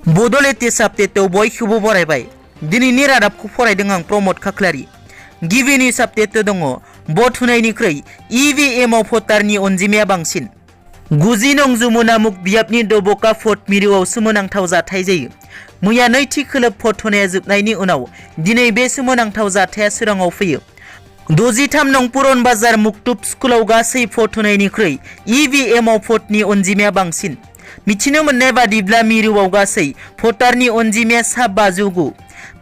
बड'लेण्ड आपडेटआव बयखौबो बरायबाय। दिनैनि रादाबखौ फरायदों आं प्रमद खाख्लारि। गिबि निउज आपडेट दङ भट होनायनिख्रुइ इभिएमआव भटारनि अनजिमाया बांसिन। 90 नं जमुना मुख बियाबनि दब'का भट मिरुआव सोमोनांथाव जाथाय जायो। मैया नैथि खोलोब भट होनाया जोबनायनि उनाव दिनै बे सोमोनांथाव जाथाया सोराङाव फैयो। 63 नं पुरन बाजार मुक्तुब स्कुलाव गासै भट होनायनिख्रुइ इभिएमआव भटनि अनजिमाया बांसिन। मिथिनो मोननाय बादिब्ला मिरुआव गासै भटारनि अनजिमाया सा 509।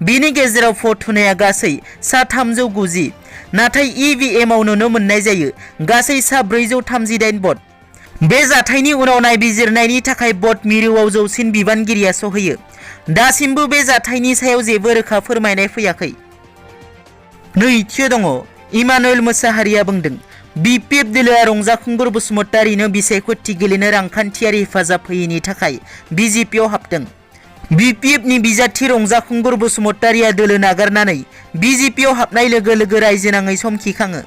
बिनि गेजेराव भट होनाया गासै सा 390। नाथाय इभिएमआव नुनो मोननाय जायो गासै सा 438 भट। बे जाथायनि उनाव नायबिजिरनायनि थाखाय भट मिरुआव जौसिन बिबानगिरिया सहैयो। दासिमबो बे जाथायनि सायाव जेबो रोखा फोरमायनाय फैयाखै। नैथियाव दङ इमानुएल मोसाहारिया बुंदों बिपिएफ दोलोआ रंजाखुंगुर बसुमतारिनो बिसायख'थि गेलेनो रांखान्थियारि हेफाजाब होयैनि थाखाय बिजेपिआव हाबदों। बिपिएफनि बिजाथि रंजाखुंगुर बसुमतारिया दोलो नागारनानै बिजेपिआव हाबनाय लोगो लोगो रायजो नाङै समखिखाङो।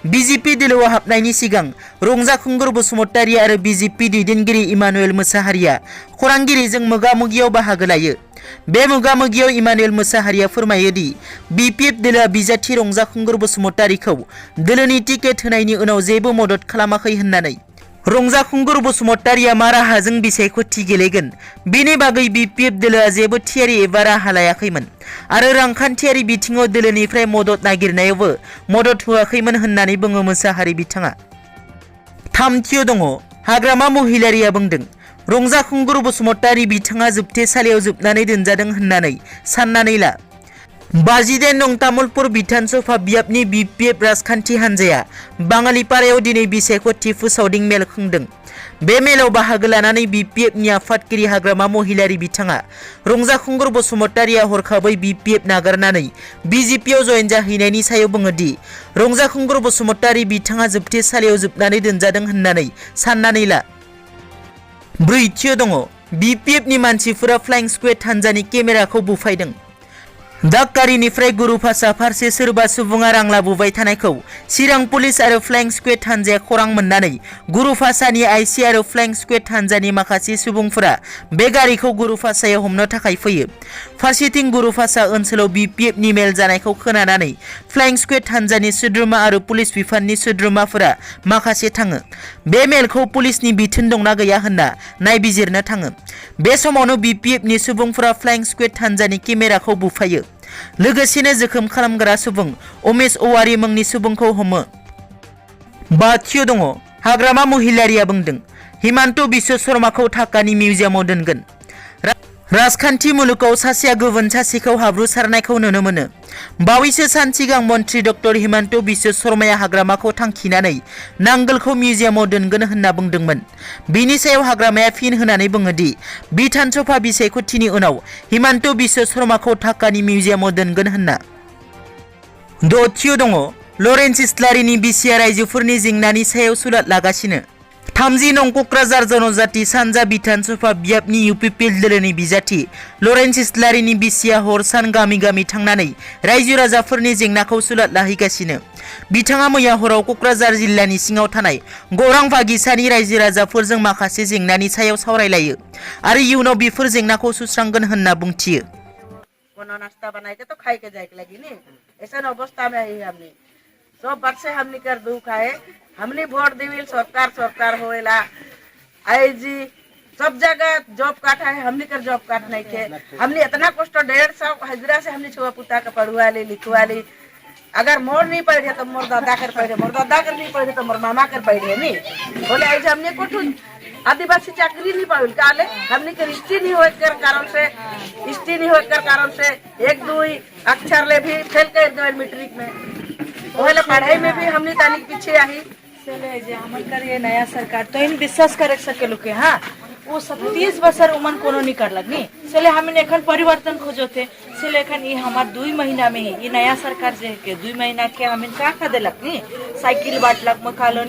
बिजेपि दोलोआव हाबनायनि सिगां रंजाखुंगुर बसुमतारि आरो बिजेपि दैदेनगिरि इमानुएल मोसाहारिया खौरांगिरिजों मोगा-मोगियाव बाहागो लायो। बे मोगा-मोगियाव इमानुएल मोसाहारिया फोरमायो दि बिपिएफ दोलोआ बिजाथि रंजाखुंगुर बसुमतारिखौ दोलोनि टिकेट होनायनि उनाव जेबो मदद खालामाखै होननानै। रंजाखुंगुर बसुमतारिया मा राहाजों बिसायख'थि गेलेगोन बेनि बागै बिपिएफ दोलोआ जेबो थियारि एबा राहा लायाखैमोन आरो रांखान्थियारि बिथिङाव दोलोनिफ्राय मदद नागिरनायावबो मदद होआखैमोन होननानै बुङो मोसाहारि बिथाङा। थामथियाव दङ हाग्रामा महिलारिया बुंदों रंजाखुंगुर बसुमतारि बिथाङा जोबथेसालियाव जोबनानै दोनजादों होननानै साननानै ला। 52 नं तामुलपुर बिधान सभा बियाबनि बिपिएफ राजखान्थि हान्जाया बाङालिपारायाव दिनै बिसायख'थि फोसावदिं मेल खुंदों। बे मेलाव बाहागो लानानै बिपिएफनि आफादगिरि हाग्रामा महिलारि बिथाङा रंजाखुंगुर बसुमतारिया हरखाबै बिपिएफ नागारनानै बिजेपिआव जयेन जाहैनायनि सायाव बुङो दि रंजाखुंगुर बसुमतारि बिथाङा जोबथेसालियाव जोबनानै दोनजादों होननानै साननानै ला। ब्रैथियाव दङ बिपिएफनि मानसिफोरा फ्लाइं स्क्वाड हान्जानि केमेराखौ बुफायदों। दागगारिनिफ्राय गुरुभाषा फारसे सोरबा सुबुङा रां लाबोबाय थानायखौ चिरां पुलिस आरो फ्लाइं स्क्वाड हान्जाया खौरां मोननानै गुरुभाषानि आइसि आरो फ्लाइं स्क्वाड हान्जानि माखासे सुबुंफोरा बे गारिखौ गुरुभाषायाव हमनो थाखाय फैयो। फारसेथिं गुरुभाषा ओनसोलाव बिपिएफनि मेल जानायखौ खोनानानै फ्लाइं स्क्वाड हान्जानि सोद्रोमा आरो पुलिस बिफाननि सोद्रोमाफोरा माखासे थाङो। बे मेलखौ पुलिसनि बिथोन दंना गैया होनना नायबिजिरनो थाङो। बे समावनो बिपिएफनि सुबुंफोरा फ्लाइं स्क्वाड हान्जानि केमेराखौ बुफायो। लोगोसेनो जोखोम खालामग्रा सुबुं उमेश औवारी मुंनि सुबुंखौ हमो। बाथियाव दङ हाग्रामा महिलारिया बुंदों हिमान्त बिश्व शर्माखौ ढाकानि मिउजियामाव दोनगोन। राजखान्थि मुलुगाव सासेया गुबुन सासेखौ हाब्रुसारनायखौ नुनो मोनो। बावैसो सान सिगां मन्त्रि डक्टर हिमान्त बिश्व शर्माया हाग्रामाखौ थांखिनानै नांगोलखौ मिउजियामाव दोनगोन होनना बुंदोंमोन। बिनि सायाव हाग्रामाया फिन होनानै बुङो दि बिधान सभा बिसायख'थिनि उनाव हिमान्त बिश्व शर्माखौ ढाकानि मिउजियामाव दोनगोन होनना। दथियाव दङ लरेन्स इस्लारिनि बिसिया रायजोफोरनि जेंनानि सायाव सुलाद लागासिनो। 30 नं क'क्राझार जनजाति सानजा बिधान सभा बियाबनि इउपिपिएल दोलोनि बिजाथि लरेन्स इस्लारिनि बिसिया हर सान गामि गामि थांनानै रायजो राजाफोरनि जेंनाखौ सुलाद लाहैगासिनो। बिथाङा मैया हराव क'क्राझार जिल्लानि सिङाव थानाय गौरां बागिसानि रायजो राजाफोरजों माखासे जेंनानि सायाव सावरायलायो आरो इयुनाव बेफोर जेंनाखौ सुस्रांगोन होनना बुंथियो। सब बात से हमने कर दुख है। हमने वोट देविल सरकार सरकार होएला आई जी सब जगह जॉब काट है। हमने कर जॉब काट नहीं के हमने इतना कष्ट 150 हजरा से हमने छुआ पुता का पढ़ुआ ली लिखवा ली। अगर मोर नहीं पढ़े तो मोर दादा कर पढ़े, मोर दादा कर नहीं पढ़े तो मोर मामा कर पढ़े नहीं बोले ऐसे हमने कुछ आदिवासी चाकरी नहीं पाइल काले हमने के रिश्ती नहीं हो कर कारण से 1-2 अक्षर ले भी फेल कर गए मैट्रिक में। पहले पढ़ाई में भी हमने तानी पीछे आई चले जे हमन कर ये नया सरकार तो इन विश्वास करे सके लोग के। हाँ वो 30 बছর उमन कोनो नहीं कर लगनी चले हमने एखन परिवर्तन खोजोते चले एखन ये हमार 2 महीना में ही ये नया सरकार जे के 2 महीना के हमन का देलक नी साइकिल बांटलक मकालो